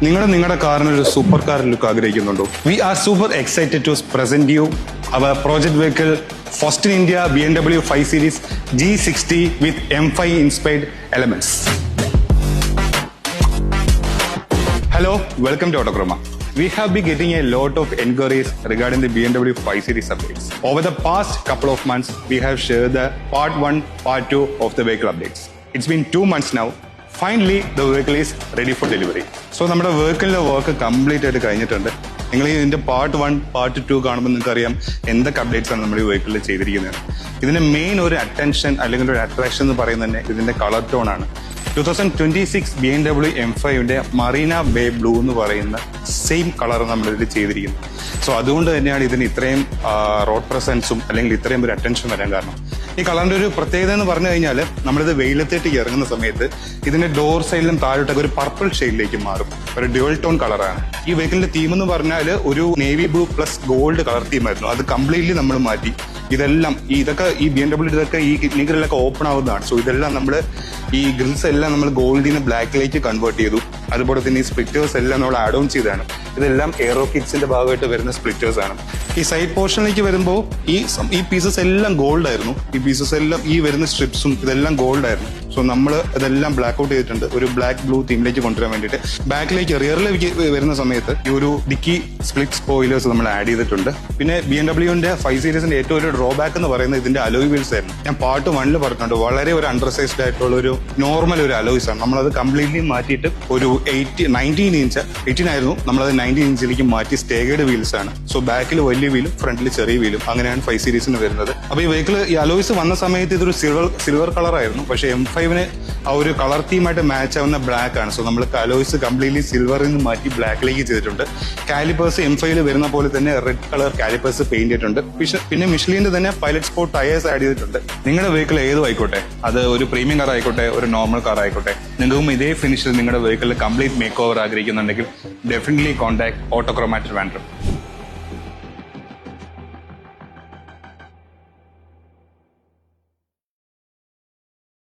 നിങ്ങളുടെ കാറിന് ഒരു സൂപ്പർ കാർ ലുക്ക് ആഗ്രഹിക്കുന്നുണ്ടോ? We are super excited to present you our project vehicle first in India BMW 5 Series G60 with M5 inspired elements. Hello, welcome to Autochroma. We have been getting a lot of inquiries regarding the BMW 5 Series updates. Over the past couple of months, we have shared the part 1, part 2 of the vehicle updates. It's been 2 months now. Finally, the vehicle is ready for delivery. So, നമ്മുടെ വെഹിക്കിളിന്റെ work complete ആയിട്ട് കഴിഞ്ഞിട്ടുണ്ട്. നിങ്ങൾ ഇതിന്റെ part 1, part 2 കാണുമ്പോൾ നിങ്ങൾക്ക് അറിയാം എന്തൊക്കെ updates ആണ് നമ്മൾ ഈ വെഹിക്കിളിൽ ചെയ്തിരിക്കുന്നത്. ഇതിന്റെ മെയിൻ ഒരു അറ്റൻഷൻ അല്ലെങ്കിൽ ഒരു അട്രാക്ഷൻ എന്ന് പറയുന്നത് തന്നെ ഇതിന്റെ കളർ ടോൺ ആണ്. 2026 BMW M5ന്റെ മറീന ബേ ബ്ലൂ എന്ന് പറയുന്ന സെയിം കളർ നമ്മൾ ഇതിൽ ചെയ്തിരിക്കുന്നത്. സോ അതുകൊണ്ട് തന്നെയാണ് ഇതിന് ഇത്രയും റോഡ് പ്രസൻസും അല്ലെങ്കിൽ ഇത്രയും ഒരു അറ്റൻഷൻ വരാൻ കാരണം. ഈ കളറിന്റെ ഒരു പ്രത്യേകത എന്ന് പറഞ്ഞു കഴിഞ്ഞാൽ നമ്മളിത് വെയിലത്തേക്ക് ഇറങ്ങുന്ന സമയത്ത് ഇതിന്റെ ഡോർ സൈഡിലും താഴോട്ടൊക്കെ ഒരു പർപ്പിൾ ഷെയ്ഡിലേക്ക് മാറും. ഒരു ഡ്യുവൽ ടോൺ കളറാണ്. ഈ വെഹിക്കിളിന്റെ തീം എന്ന് പറഞ്ഞാൽ ഒരു navy blue plus gold colour തീമായിരുന്നു. അത് കംപ്ലീറ്റ്ലി നമ്മൾ മാറ്റി. ഇതെല്ലാം ഇതൊക്കെ ഈ BMW ഇതൊക്കെ ഈ കിഡ്നി ഗ്രില്ലൊക്കെ ഓപ്പൺ ആവുന്നതാണ്. സോ ഇതെല്ലാം നമ്മൾ ഈ ഗ്രിൽസ് എല്ലാം നമ്മൾ ഗോൾഡിൽ നിന്ന് ബ്ലാക്കിലേക്ക് കൺവേർട്ട് ചെയ്തു. അതുപോലെ തന്നെ ഈ സ്പ്ലിറ്റേഴ്സ് എല്ലാം നമ്മൾ ആഡ് ഓൺ ചെയ്തതാണ്. ഇതെല്ലാം എയറോ കിറ്റ്സിന്റെ ഭാഗമായിട്ട് വരുന്ന സ്പ്ലിറ്റേഴ്സ് ആണ്. ഈ സൈഡ് പോർഷനിലേക്ക് വരുമ്പോൾ ഈ പീസസ് എല്ലാം ഗോൾഡ് ആയിരുന്നു. ഈ പീസസ് എല്ലാം ഈ വരുന്ന സ്ട്രിപ്സും ഇതെല്ലാം ഗോൾഡ് ആയിരുന്നു. സോ നമ്മൾ ഇതെല്ലാം ബ്ലാക്ക് ഔട്ട് ചെയ്തിട്ടുണ്ട് ഒരു ബ്ലാക്ക് ബ്ലൂ തീമിലേക്ക് കൊണ്ടുവരാൻ വേണ്ടിയിട്ട്. ബാക്കിലേക്ക് റിയറിലേക്ക് വരുന്ന സമയത്ത് ഈ ഒരു ഡിക്കി സ്പ്ലിറ്റ് സ്പോയിലേഴ്സ് നമ്മൾ ആഡ് ചെയ്തിട്ടുണ്ട്. പിന്നെ BMWന്റെ 5 സീരീസിന്റെ ഏറ്റവും ഒരു ഡ്രോബാക്ക് എന്ന് പറയുന്നത് ഇതിന്റെ അലോയ് വീൽസ് ആയിരുന്നു. ഞാൻ പാർട്ട് 1 പറഞ്ഞിട്ടുണ്ട്. വളരെ ഒരു അണ്ടർസൈസ്ഡ് ആയിട്ടുള്ള ഒരു നോർമൽ ഒരു അലോയ്സ് ആണ്. നമ്മളത് കംപ്ലീറ്റ്ലി മാറ്റിയിട്ട് ഒരു 19 ഇഞ്ച് 18 ആയിരുന്നു, നമ്മളത് 19 ഇഞ്ചിലേക്ക് മാറ്റി സ്റ്റേഗേഡ് വീൽസ് ആണ്. സോ ബാക്കിൽ വലിയ വീലും ഫ്രണ്ടിൽ ചെറിയ വീലും അങ്ങനെയാണ് 5 സീരീസിന് വരുന്നത്. അപ്പൊ ഈ വെഹിക്കിൾ ഈ അലോയ്സ് വന്ന സമയത്ത് ഇതൊരു സിൽവർ കളർ ആയിരുന്നു. പക്ഷേ M5ന് ആ ഒരു കളർ തീമായിട്ട് മാച്ച് ആവുന്ന ബ്ലാക്ക് ആണ്. സോ നമ്മൾ അലോയ്സ് കംപ്ലീറ്റ്ലി സിൽവറിൽ നിന്ന് മാറ്റി ബ്ലാക്കിലേക്ക് ചെയ്തിട്ടുണ്ട്. കാലിപ്പേഴ്സ് M5ൽ വരുന്ന പോലെ തന്നെ റെഡ് കളർ കാലിപ്പേഴ്സ് പെയിന്റ് ചെയ്തിട്ടുണ്ട്. പിന്നെ മിഷ്ലിന്റെ തന്നെ പൈലറ്റ് സ്പോർട്ട് ടയേഴ്സ് ആഡ് ചെയ്തിട്ടുണ്ട്. നിങ്ങളുടെ വെഹിക്കിൾ ഏതും ആയിക്കോട്ടെ, അത് ഒരു പ്രീമിയം കാർ ആയിക്കോട്ടെ, ഒരു നോർമൽ കാർ ആയിക്കോട്ടെ, നിങ്ങൾക്കും ഇതേ ഫിനിഷിൽ നിങ്ങളുടെ വെഹിക്കിളിൽ കംപ്ലീറ്റ് മേക്ക് ഓവർ ആഗ്രഹിക്കുന്നുണ്ടെങ്കിൽ ഡെഫിനറ്റ്ലി കോൺടാക്ട് ഓട്ടോക്രോമ ട്രിവാൻഡ്രം.